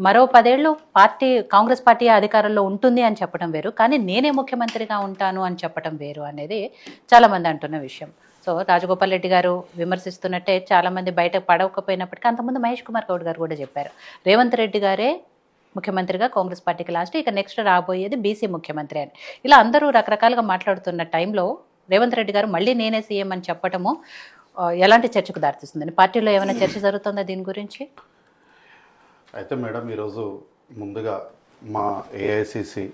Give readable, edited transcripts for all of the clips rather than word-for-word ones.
మరో 10 ఏళ్ళు కాంగ్రెస్ పార్టీ అధికారంలో ఉంటుంది అని చెప్పడం వేరు, కానీ నేనే ముఖ్యమంత్రిగా ఉంటాను అని చెప్పడం వేరు అనేది చాలామంది అంటున్న విషయం. సో రాజగోపాల్ రెడ్డి గారు విమర్శిస్తున్నట్టే చాలామంది బయట పడవకపోయినప్పటికీ అంతకుముందు మహేష్ కుమార్ గౌడ్ గారు కూడా చెప్పారు, రేవంత్ రెడ్డి గారే ముఖ్యమంత్రిగా కాంగ్రెస్ పార్టీకి లాస్ట్, ఇక నెక్స్ట్ రాబోయేది బీసీ ముఖ్యమంత్రి అని. ఇలా అందరూ రకరకాలుగా మాట్లాడుతున్న టైంలో రేవంత్ రెడ్డి గారు మళ్ళీ నేనే సీఎం అని చెప్పటము ఎలాంటి చర్చకు దారితీస్తుందని, పార్టీలో ఏమైనా చర్చ జరుగుతుందా దీని గురించి? అయితే మేడం, ఈరోజు ముందుగా మా ఏఐసిసి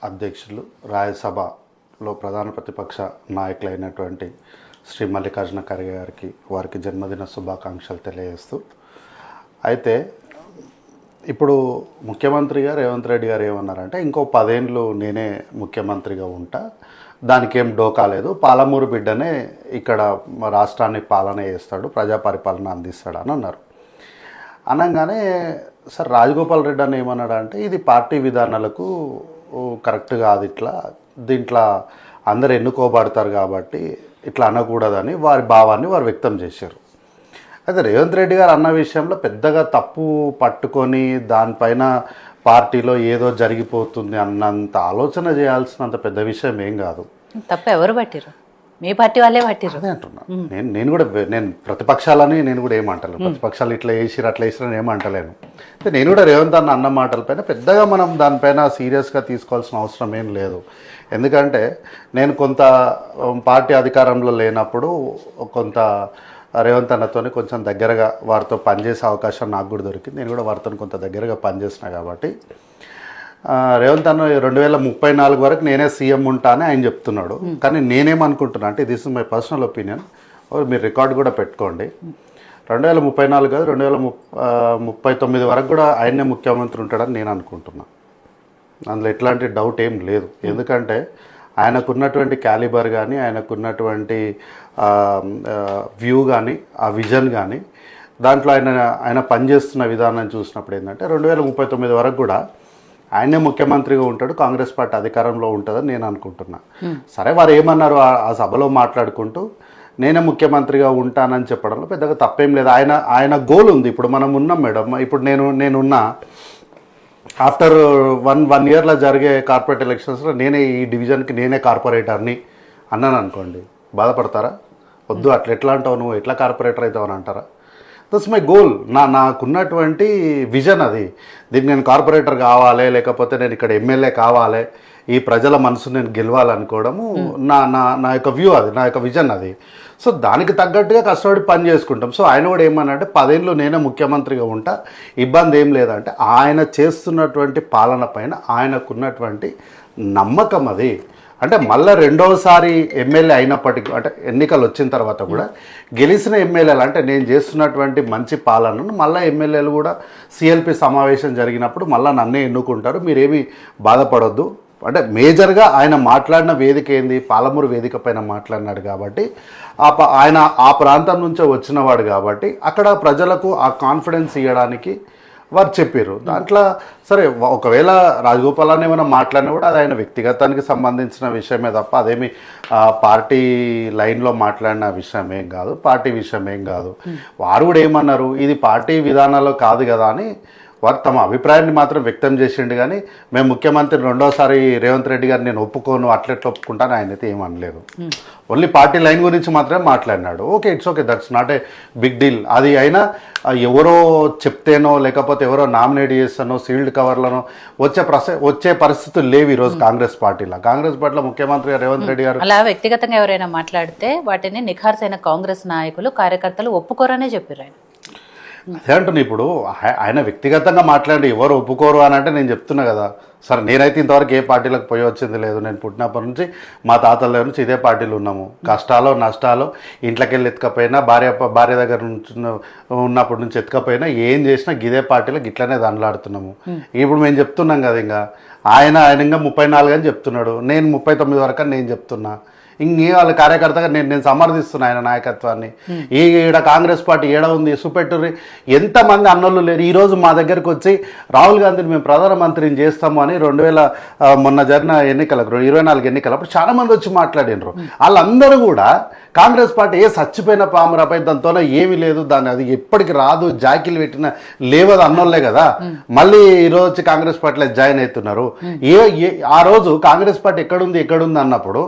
అధ్యక్షులు రాజ్యసభలో ప్రధాన ప్రతిపక్ష నాయకులైనటువంటి శ్రీ మల్లికార్జున ఖర్గే గారికి వారికి జన్మదిన శుభాకాంక్షలు తెలియజేస్తూ, అయితే ఇప్పుడు ముఖ్యమంత్రిగా రేవంత్ రెడ్డి గారు ఏమన్నారంటే ఇంకో 10 ఏళ్ళు నేనే ముఖ్యమంత్రిగా ఉంటా, దానికి ఏం డోకా లేదు, పాలమూరు బిడ్డనే ఇక్కడ రాష్ట్రాన్ని పాలన చేస్తాడు, ప్రజా పరిపాలన అందిస్తాడు అని అన్నారు. అనగానే సార్ రాజగోపాల్ రెడ్డి అని ఏమన్నాడు అంటే ఇది పార్టీ విధానాలకు కరెక్ట్ కాదు, దీంట్లో అందరు ఎన్నుకోబడతారు కాబట్టి ఇట్లా అనకూడదని వారి భావాన్ని వారు వ్యక్తం చేశారు. అయితే రేవంత్ రెడ్డి గారు అన్న విషయంలో పెద్దగా తప్పు పట్టుకొని దానిపైన పార్టీలో ఏదో జరిగిపోతుంది అన్నంత ఆలోచన చేయాల్సినంత పెద్ద విషయం ఏం కాదు. తప్పు ఎవరు పట్టిరు? మీ పార్టీ వాళ్ళే పట్టిరు. అదే అంటున్నా. నేను ప్రతిపక్షాలని నేను కూడా ఏమంటలేను, ప్రతిపక్షాలు ఇట్లా వేసిరు అట్లా వేసిరని ఏమంటలేను. అయితే నేను కూడా రేవంత్ అన్న మాటలపైన పెద్దగా మనం దానిపైన సీరియస్గా తీసుకోవాల్సిన అవసరం ఏం లేదు. ఎందుకంటే నేను కొంత పార్టీ అధికారంలో లేనప్పుడు కొంత రేవంత్ అన్నతో కొంచెం దగ్గరగా వారితో పనిచేసే అవకాశం నాకు కూడా దొరికింది. నేను కూడా వారితో కొంత దగ్గరగా పనిచేసిన కాబట్టి రేవంత్ అన్న 2034 వరకు నేనే సీఎం ఉంటానని ఆయన చెప్తున్నాడు. కానీ నేనేమనుకుంటున్నా అంటే, this is my personal opinion, మీరు రికార్డు కూడా పెట్టుకోండి, 2034 కాదు 2039 వరకు కూడా ఆయనే ముఖ్యమంత్రి ఉంటాడని నేను అనుకుంటున్నా. అందులో ఎట్లాంటి డౌట్ ఏం లేదు. ఎందుకంటే ఆయనకున్నటువంటి క్యాలిబర్ కానీ, ఆయనకున్నటువంటి వ్యూ కానీ, ఆ విజన్ కానీ, దాంట్లో ఆయన పనిచేస్తున్న విధానం చూసినప్పుడు ఏంటంటే 2039 వరకు కూడా ఆయనే ముఖ్యమంత్రిగా ఉంటాడు, కాంగ్రెస్ పార్టీ అధికారంలో ఉంటుందని నేను అనుకుంటున్నా. సరే, వారు ఏమన్నారు ఆ సభలో మాట్లాడుకుంటూ నేనే ముఖ్యమంత్రిగా ఉంటానని చెప్పడంలో పెద్దగా తప్పేం లేదు. ఆయన గోల్ ఉంది. ఇప్పుడు మనం ఉన్నాం మేడం, ఇప్పుడు నేనున్నా ఆఫ్టర్ వన్ ఇయర్లో జరిగే కార్పొరేట్ ఎలక్షన్స్లో నేనే ఈ డివిజన్కి నేనే కార్పొరేటర్ని అన్నాను అనుకోండి, బాధపడతారా? వద్దు, అట్లా ఎట్లా అంటావు, నువ్వు ఎట్లా కార్పొరేటర్ అవుతావు అని అంటారా? That's my goal. నాకున్నటువంటి విజన్ అది. దీనికి నేను కార్పొరేటర్ కావాలి, లేకపోతే నేను ఇక్కడ ఎమ్మెల్యే కావాలి, ఈ ప్రజల మనసు నేను గెలవాలనుకోవడము నా యొక్క వ్యూ, అది నా యొక్క విజన్ అది. సో దానికి తగ్గట్టుగా కష్టపడి పని చేసుకుంటాం. సో ఆయన కూడా ఏమన్నారంటే 10 ఏళ్ళు నేనే ముఖ్యమంత్రిగా ఉంటా, ఇబ్బంది ఏం లేదంటే ఆయన చేస్తున్నటువంటి పాలన పైన ఆయనకున్నటువంటి నమ్మకం అది. అంటే మళ్ళీ రెండోసారి ఎమ్మెల్యే అయినప్పటికీ, అంటే ఎన్నికలు వచ్చిన తర్వాత కూడా గెలిచిన ఎమ్మెల్యేలు, అంటే నేను చేస్తున్నటువంటి మంచి పాలనను మళ్ళీ ఎమ్మెల్యేలు కూడా సిఎల్పి సమావేశం జరిగినప్పుడు మళ్ళీ నన్నే ఎన్నుకుంటారు, మీరేమీ బాధపడొద్దు. అంటే మేజర్గా ఆయన మాట్లాడిన వేదిక ఏంది, పాలమూరు వేదిక పైన మాట్లాడినాడు కాబట్టి, ఆయన ఆ ప్రాంతం నుంచే వచ్చినవాడు కాబట్టి అక్కడ ప్రజలకు ఆ కాన్ఫిడెన్స్ ఇవ్వడానికి వారు చెప్పారు. దాంట్లో సరే, ఒకవేళ రాజగోపాల్ అని ఏమైనా మాట్లాడినా కూడా అది ఆయన వ్యక్తిగతానికి సంబంధించిన విషయమే తప్ప అదేమి పార్టీ లైన్లో మాట్లాడిన విషయం ఏం కాదు, పార్టీ విషయం ఏం కాదు. వారు కూడా ఏమన్నారు, ఇది పార్టీ విధానాల్లో కాదు కదా అని వారు తమ అభిప్రాయాన్ని మాత్రం వ్యక్తం చేసిండు. కానీ మేము ముఖ్యమంత్రి రెండోసారి రేవంత్ రెడ్డి గారు నేను ఒప్పుకోను, అట్లెట్లా ఒప్పుకుంటాను ఆయన అయితే ఏమనలేదు. ఓన్లీ పార్టీ లైన్ గురించి మాత్రమే మాట్లాడినాడు. Okay, it's okay, that's not a big deal. అది అయినా ఎవరో చెప్తేనో లేకపోతే ఎవరో నామినేట్ చేస్తానో సీల్డ్ కవర్లను వచ్చే పరిస్థితులు లేవు ఈరోజు కాంగ్రెస్ పార్టీలో. ముఖ్యమంత్రి రేవంత్ రెడ్డి గారు అలా వ్యక్తిగతంగా ఎవరైనా మాట్లాడితే వాటిని నిఖార్సైన కాంగ్రెస్ నాయకులు కార్యకర్తలు ఒప్పుకోరనే చెప్పారు ఆయన. అదే అంటున్నా. ఇప్పుడు ఆయన వ్యక్తిగతంగా మాట్లాడి ఎవరు ఒప్పుకోరు అని అంటే నేను చెప్తున్నా కదా, సరే నేనైతే ఇంతవరకు ఏ పార్టీలకు పోయి వచ్చింది లేదు. నేను పుట్టినప్పటి నుంచి మా తాతల దగ్గర నుంచి ఇదే పార్టీలు ఉన్నాము. కష్టాలు నష్టాలు ఇంట్లోకి వెళ్ళి ఎత్తుకపోయినా, భార్య దగ్గర నుంచి ఉన్నప్పటి నుంచి ఎత్తుకపోయినా, ఏం చేసినా ఇదే పార్టీలో గిట్లనే దండలాడుతున్నాము. ఇప్పుడు మేము చెప్తున్నాం కదా, ఆయన ఇంకా 34 అని చెప్తున్నాడు, నేను 39 వరకు అని నేను చెప్తున్నా. ఇంకే వాళ్ళ కార్యకర్తగా నేను సమర్థిస్తున్నా ఆయన నాయకత్వాన్ని. ఈడ కాంగ్రెస్ పార్టీ ఏడ ఉంది సుపెట్టుర్రి, ఎంతమంది అన్నోళ్ళు లేరు. ఈరోజు మా దగ్గరకు వచ్చి రాహుల్ గాంధీని మేము ప్రధానమంత్రిని చేస్తాము అని 2000 మొన్న జరిగిన ఎన్నికలకు 24 ఎన్నికలు అప్పుడు చాలా మంది వచ్చి మాట్లాడినరు. వాళ్ళందరూ కూడా కాంగ్రెస్ పార్టీ చచ్చిపోయిన పామురాపై దాంతోనే ఏమీ లేదు, దాన్ని అది ఎప్పటికి రాదు, జాకీలు పెట్టిన లేవదు అన్నోళ్లే కదా మళ్ళీ ఈరోజు వచ్చి కాంగ్రెస్ పార్టీలో జాయిన్ అవుతున్నారు. ఆ రోజు కాంగ్రెస్ పార్టీ ఎక్కడుంది అన్నప్పుడు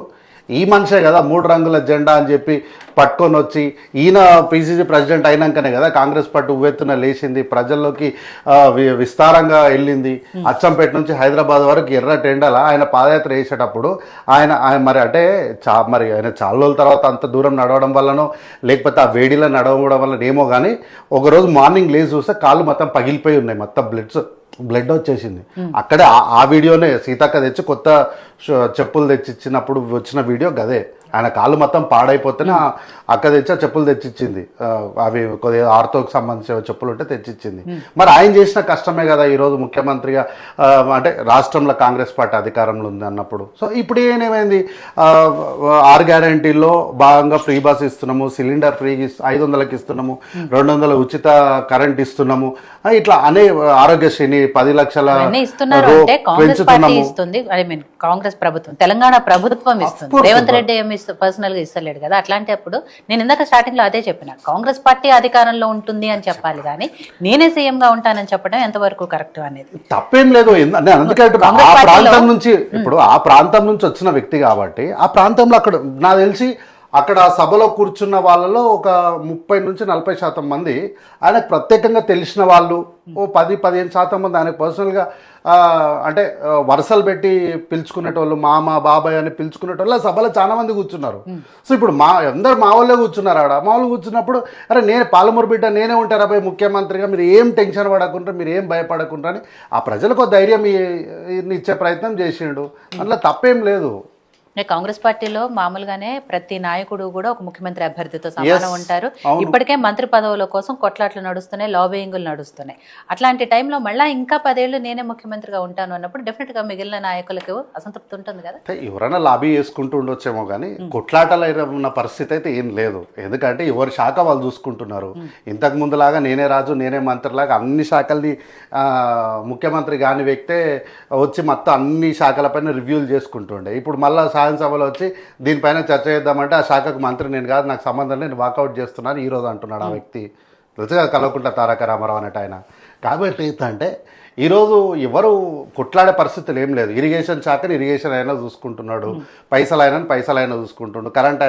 ఈ మనిషే కదా 3 రంగుల జెండా అని చెప్పి పట్టుకొని వచ్చి ఈయన పిసిసి ప్రెసిడెంట్ అయినాకనే కదా కాంగ్రెస్ పార్టీ ఉవ్వెత్తున లేచింది, ప్రజల్లోకి విస్తారంగా వెళ్ళింది. అచ్చంపేట నుంచి హైదరాబాద్ వరకు ఎర్ర టెండల ఆయన పాదయాత్ర వేసేటప్పుడు ఆయన మరి అంటే మరి ఆయన చాలా రోజుల తర్వాత అంత దూరం నడవడం వల్లనో లేకపోతే ఆ వేడిలో నడవడం వల్ల ఏమో కానీ ఒకరోజు మార్నింగ్ లేచి చూస్తే కాళ్ళు మొత్తం పగిలిపోయి ఉన్నాయి, మొత్తం బ్లడ్ వచ్చేసింది. అక్కడే ఆ వీడియోనే సీతక్క తెచ్చి కొత్త చెప్పులు తెచ్చిచ్చినప్పుడు వచ్చిన వీడియో గదే. ఆయన కాళ్ళు మొత్తం పాడైపోతేనే అక్క తెచ్చి ఆ చెప్పులు తెచ్చిచ్చింది, అవి కొద్దిగా ఆర్థోకి సంబంధించిన చెప్పులు ఉంటే తెచ్చిచ్చింది. మరి ఆయన చేసిన కష్టమే కదా ఈరోజు ముఖ్యమంత్రిగా అంటే రాష్ట్రంలో కాంగ్రెస్ పార్టీ అధికారంలో ఉంది అన్నప్పుడు. సో ఇప్పుడు ఏమైంది, 6 గ్యారంటీల్లో భాగంగా ఫ్రీ బస్ ఇస్తున్నాము, సిలిండర్ ఫ్రీ 500కి ఇస్తున్నాము, 200 ఉచిత కరెంట్ ఇస్తున్నాము, ఇట్లా అనే ఆరోగ్యశ్రీని 10 లక్షల పెంచుతున్నాము. కాంగ్రెస్ ప్రభుత్వం తెలంగాణ ప్రభుత్వం ఇస్తుంది, రేవంత్ రెడ్డి ఏమి పర్సనల్ గా ఇస్తలేడు కదా. అట్లాంటప్పుడు నేను ఇందాక స్టార్టింగ్ లో అదే చెప్పిన, కాంగ్రెస్ పార్టీ అధికారంలో ఉంటుంది అని చెప్పాలి కానీ నేనే సీఎం గా ఉంటానని చెప్పడం ఎంతవరకు కరెక్ట్ అనేది తప్పేం లేదు. అందుకే ఆ ప్రాంతం నుంచి ఇప్పుడు ఆ ప్రాంతం నుంచి వచ్చిన వ్యక్తి కాబట్టి ఆ ప్రాంతంలో అక్కడ నాకు తెలిసి అక్కడ సభలో కూర్చున్న వాళ్ళలో ఒక 30-40% మంది ఆయనకు ప్రత్యేకంగా తెలిసిన వాళ్ళు, ఓ 10-15% మంది ఆయనకు పర్సనల్గా అంటే వరుసలు పెట్టి పిలుచుకునేటోళ్ళు, మామ బాబాయ్ అని పిలుచుకునేటోళ్ళు ఆ సభలో చాలా మంది కూర్చున్నారు. సో ఇప్పుడు అందరు మా వాళ్ళే కూర్చున్నారు. ఆడ మా వాళ్ళు కూర్చున్నప్పుడు అరే నేను పాలమూరు బిడ్డ నేనే ఉంటారా భయ్ ముఖ్యమంత్రిగా, మీరు ఏం టెన్షన్ పడకుండా మీరు ఏం భయపడకుండా అని ఆ ప్రజలకు ధైర్యం ఇచ్చే ప్రయత్నం చేసిండు. అందులో తప్పేం లేదు. కాంగ్రెస్ పార్టీలో మామూలుగానే ప్రతి నాయకుడు కూడా ఒక ముఖ్యమంత్రి అభ్యర్థితో సమానం ఉంటారు. ఇప్పటికే మంత్రి పదవుల కోసం కొట్లాట్లు నడుస్తున్నాయి, లాబింగులు నడుస్తున్నాయి. అట్లాంటి టైంలో మళ్ళీ ఇంకా 10 ఏళ్ళు నేనే ముఖ్యమంత్రిగా ఉంటాను అన్నప్పుడు డెఫినెట్ గా మిగిలిన నాయకులకు అసంతృప్తి ఉంటుంది కదా. ఎవరైనా లాబీ చేసుకుంటూ ఉండొచ్చేమో కానీ కొట్లాటలు ఉన్న పరిస్థితి అయితే ఏం లేదు. ఎందుకంటే ఎవరి శాఖ వాళ్ళు చూసుకుంటున్నారు. ఇంతకు ముందులాగా నేనే రాజు నేనే మంత్రిలాగా అన్ని శాఖల్ని ముఖ్యమంత్రి కాని వ్యక్తే వచ్చి మొత్తం అన్ని శాఖలపైన రివ్యూలు చేసుకుంటుండే. ఇప్పుడు మళ్ళీ సభలో వచ్చి దీనిపైన చర్చ చేద్దామంటే ఆ శాఖకు మంత్రి నేను కాదు, నాకు సంబంధం లేదు, నేను వాకౌట్ చేస్తున్నాను ఈరోజు అంటున్నాడు ఆ వ్యక్తి. తెలుసు కదా కల్వకుంట్ల తారక రామారావు అనేట ఆయన. కాబట్టి ఏంటంటే ఈరోజు ఎవరు కొట్లాడే పరిస్థితులు ఏం లేదు. ఇరిగేషన్ శాఖని ఇరిగేషన్ అయినా చూసుకుంటున్నాడు, పైసలు అయినా చూసుకుంటుండు, కరెంట్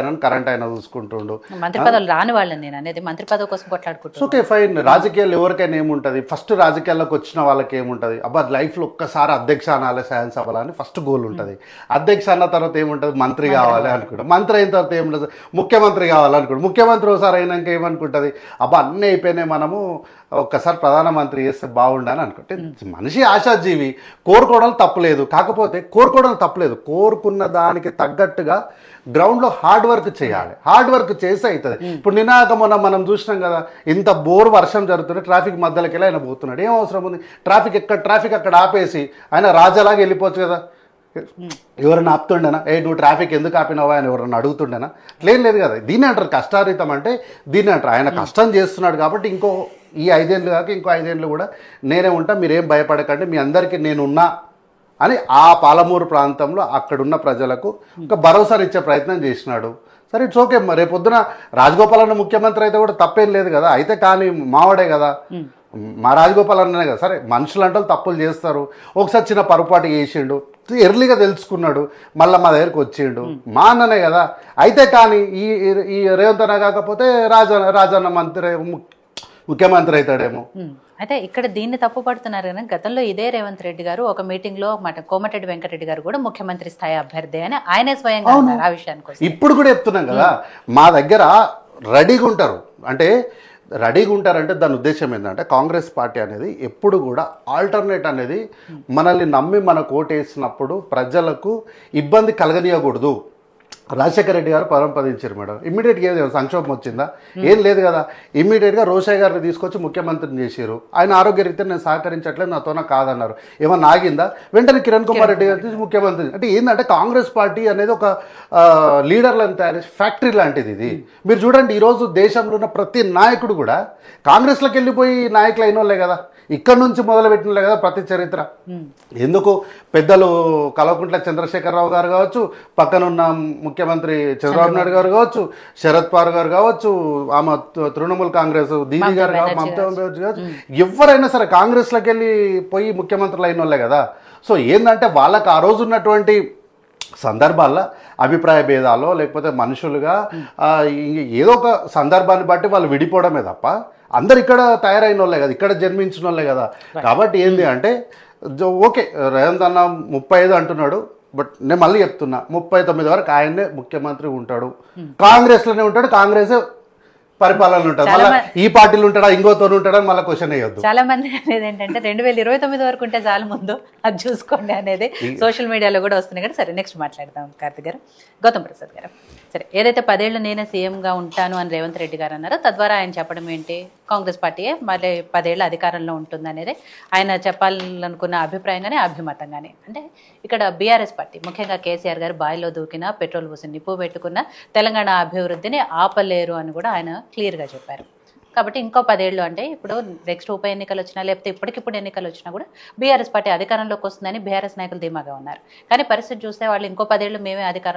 అయినా చూసుకుంటుండు. మంత్రి పదవులు రాని వాళ్ళని నేను అనేది మంత్రి పదవి కోసం కొట్లాడుకుంటున్నాను. Okay fine. రాజకీయాలు ఎవరికైనా ఏముంటుంది, ఫస్ట్ రాజకీయాల్లోకి వచ్చిన వాళ్ళకి ఏముంటుంది, అబ్బా లైఫ్లో ఒక్కసారి అధ్యక్ష అనాలి శాసనసభలో అని ఫస్ట్ గోల్ ఉంటుంది. అధ్యక్ష అన్న తర్వాత ఏముంటుంది, మంత్రి కావాలి అనుకుంటాం. మంత్రి అయిన తర్వాత ఏముంటుంది, ముఖ్యమంత్రి కావాలనుకుంటాం. ముఖ్యమంత్రి ఒకసారి అయినాక ఏమనుకుంటుంది, అబ్బా అన్నీ అయిపోయినాయి, మనము ఒక్కసారి ప్రధానమంత్రి చేస్తే బాగుండని అనుకుంటే మనిషి ఆశాజీవి. కోరుకోవడం తప్పులేదు, కాకపోతే కోరుకున్న దానికి తగ్గట్టుగా గ్రౌండ్లో హార్డ్ వర్క్ చేయాలి. హార్డ్ వర్క్ చేస్తే అవుతుంది. ఇప్పుడు మొన్న మనం చూసినాం కదా, ఇంత బోర్ వర్షం జరుగుతుంది, ట్రాఫిక్ మధ్యలోకి వెళ్ళి ఆయన పోతున్నాడు. ఏం అవసరం ఉంది, ట్రాఫిక్ అక్కడ ఆపేసి ఆయన రాజాలాగా వెళ్ళిపోవచ్చు కదా. ఎవరైనా ఆపుతుండేనా, నువ్వు ట్రాఫిక్ ఎందుకు ఆపినావా అని ఎవరన్నా అడుగుతుండేనా? అట్లేం లేదు కదా. దీన్ని అంటారు కష్టారీతం, అంటే దీన్ని అంటారు. ఆయన కష్టం చేస్తున్నాడు కాబట్టి ఈ 5 ఏళ్ళు కాక ఇంకో 5 ఏళ్ళు కూడా నేనే ఉంటా, మీరేం భయపడకండి, మీ అందరికీ నేనున్నా అని ఆ పాలమూరు ప్రాంతంలో అక్కడున్న ప్రజలకు ఒక భరోసానిచ్చే ప్రయత్నం చేసినాడు. సరే ఇట్స్ ఓకే. రేపొద్దున రాజగోపాల్ అన్న ముఖ్యమంత్రి అయితే కూడా తప్పేం లేదు కదా. అయితే కానీ మావాడే కదా, మా రాజగోపాల్ అన్ననే కదా. సరే మనుషులు అంటే తప్పులు చేస్తారు, ఒకసారి చిన్న పొరపాటు చేసిండు, ఎర్లీగా తెలుసుకున్నాడు, మళ్ళీ మా దగ్గరికి వచ్చిండు, మా అన్ననే కదా. అయితే కానీ ఈ రేవంత్ అన్న కాకపోతే రాజన్న ముఖ్యమంత్రి అవుతాడేమో. అయితే ఇక్కడ దీన్ని తప్పు పడుతున్నారు కానీ గతంలో ఇదే రేవంత్ రెడ్డి గారు ఒక మీటింగ్ లో కోమటిరెడ్డి వెంకటరెడ్డి గారు కూడా ముఖ్యమంత్రి స్థాయి అభ్యర్థి అని ఆయనే స్వయంగా అన్నారు. ఆ విషయానికి ఇప్పుడు కూడా చెప్తున్నాం కదా, మా దగ్గర రెడీగా ఉంటారు. అంటే రెడీగా ఉంటారంటే దాని ఉద్దేశం ఏంటంటే కాంగ్రెస్ పార్టీ అనేది ఎప్పుడు కూడా ఆల్టర్నేట్ అనేది మనల్ని నమ్మి మనకు ఓటేసినప్పుడు ప్రజలకు ఇబ్బంది కలగనీయకూడదు. రాజశేఖర రెడ్డి గారు పరంపదించారు మేడం. ఇమ్మీడియట్గా ఏదో సంక్షోభం వచ్చిందా? ఏం లేదు కదా. ఇమ్మీడియట్గా రోషయ్య గారిని తీసుకొచ్చి ముఖ్యమంత్రిని చేశారు. ఆయన ఆరోగ్యరీత్యా నేను సహకరించట్లేదు, నాతోన కాదన్నారు. ఏమన్నా ఆగిందా? వెంటనే కిరణ్ కుమార్ రెడ్డి గారిని తీసి ముఖ్యమంత్రి. అంటే ఏంటంటే కాంగ్రెస్ పార్టీ అనేది ఒక లీడర్లను తయారు చేసే ఫ్యాక్టరీ లాంటిది ఇది. మీరు చూడండి, ఈరోజు దేశంలో ఉన్న ప్రతి నాయకుడు కూడా కాంగ్రెస్లోకి వెళ్ళిపోయి నాయకులు అయిన వాళ్ళే కదా, ఇక్కడ నుంచి మొదలుపెట్టినలే కదా ప్రతి చరిత్ర. ఎందుకు పెద్దలు కల్వకుంట్ల చంద్రశేఖరరావు గారు కావచ్చు, పక్కనున్న ముఖ్యమంత్రి చంద్రబాబు నాయుడు గారు కావచ్చు, శరద్ పవార్ గారు కావచ్చు, ఆమె తృణమూల్ కాంగ్రెస్ దీదీ గారు కావచ్చు, మమతా బెనర్జీ కావచ్చు, ఎవరైనా సరే కాంగ్రెస్లోకి వెళ్ళి పోయి ముఖ్యమంత్రులు అయిన వాళ్ళే కదా. సో ఏంటంటే వాళ్ళకి ఆ రోజు ఉన్నటువంటి సందర్భాల్లో అభిప్రాయ భేదాలు లేకపోతే మనుషులుగా ఏదో ఒక సందర్భాన్ని బట్టి వాళ్ళు విడిపోవడమే తప్ప అందరు ఇక్కడ తయారైన వాళ్ళే కదా, ఇక్కడ జన్మించిన వాళ్ళే కదా. కాబట్టి ఏంది అంటే ఓకే, రేవంత్ అన్న 35 అంటున్నాడు, బట్ నేను మళ్ళీ చెప్తున్నా 39 వరకు ఆయన్నే ముఖ్యమంత్రి ఉంటాడు, కాంగ్రెస్లోనే ఉంటాడు, కాంగ్రెసే పరిపాలన ఉంటుంది. మళ్ళీ ఈ పార్టీలు ఉంటాడా ఇంకోతో ఉంటాడా మళ్ళీ క్వశ్చన్ వేయొద్దు. చాలా మంది అనేది ఏంటంటే 2029 వరకు ఉంటే చాలు, ముందు అది చూసుకోండి అనేది సోషల్ మీడియాలో కూడా వస్తున్నాయి కదా. సరే, నెక్స్ట్ మాట్లాడదాం కార్తిక్ గారు. గౌతమ్ ప్రసాద్ గారు, సరే ఏదైతే 10 ఏళ్ళు నేనే సీఎంగా ఉంటాను అని రేవంత్ రెడ్డి గారు అన్నారో, తద్వారా ఆయన చెప్పడం ఏంటి, కాంగ్రెస్ పార్టీయే మళ్ళీ 10 ఏళ్ళు అధికారంలో ఉంటుంది అనేది ఆయన చెప్పాలనుకున్న అభిప్రాయం కానీ అభిమతం కానీ. అంటే ఇక్కడ బీఆర్ఎస్ పార్టీ ముఖ్యంగా కేసీఆర్ గారు బాయిలో దూకిన, పెట్రోల్ పోసి నిప్పు పెట్టుకున్న తెలంగాణ అభివృద్ధిని ఆపలేరు అని కూడా ఆయన క్లియర్గా చెప్పారు. కాబట్టి ఇంకో 10 ఏళ్ళు అంటే ఇప్పుడు నెక్స్ట్ ఉప ఎన్నికలు వచ్చినా లేకపోతే ఇప్పటికిప్పుడు ఎన్నికలు వచ్చినా కూడా బీఆర్ఎస్ పార్టీ అధికారంలోకి వస్తుందని బీఆర్ఎస్ నాయకులు ధీమాగా ఉన్నారు. కానీ పరిస్థితి చూస్తే వాళ్ళు ఇంకో 10 ఏళ్ళు మేమే అధికారం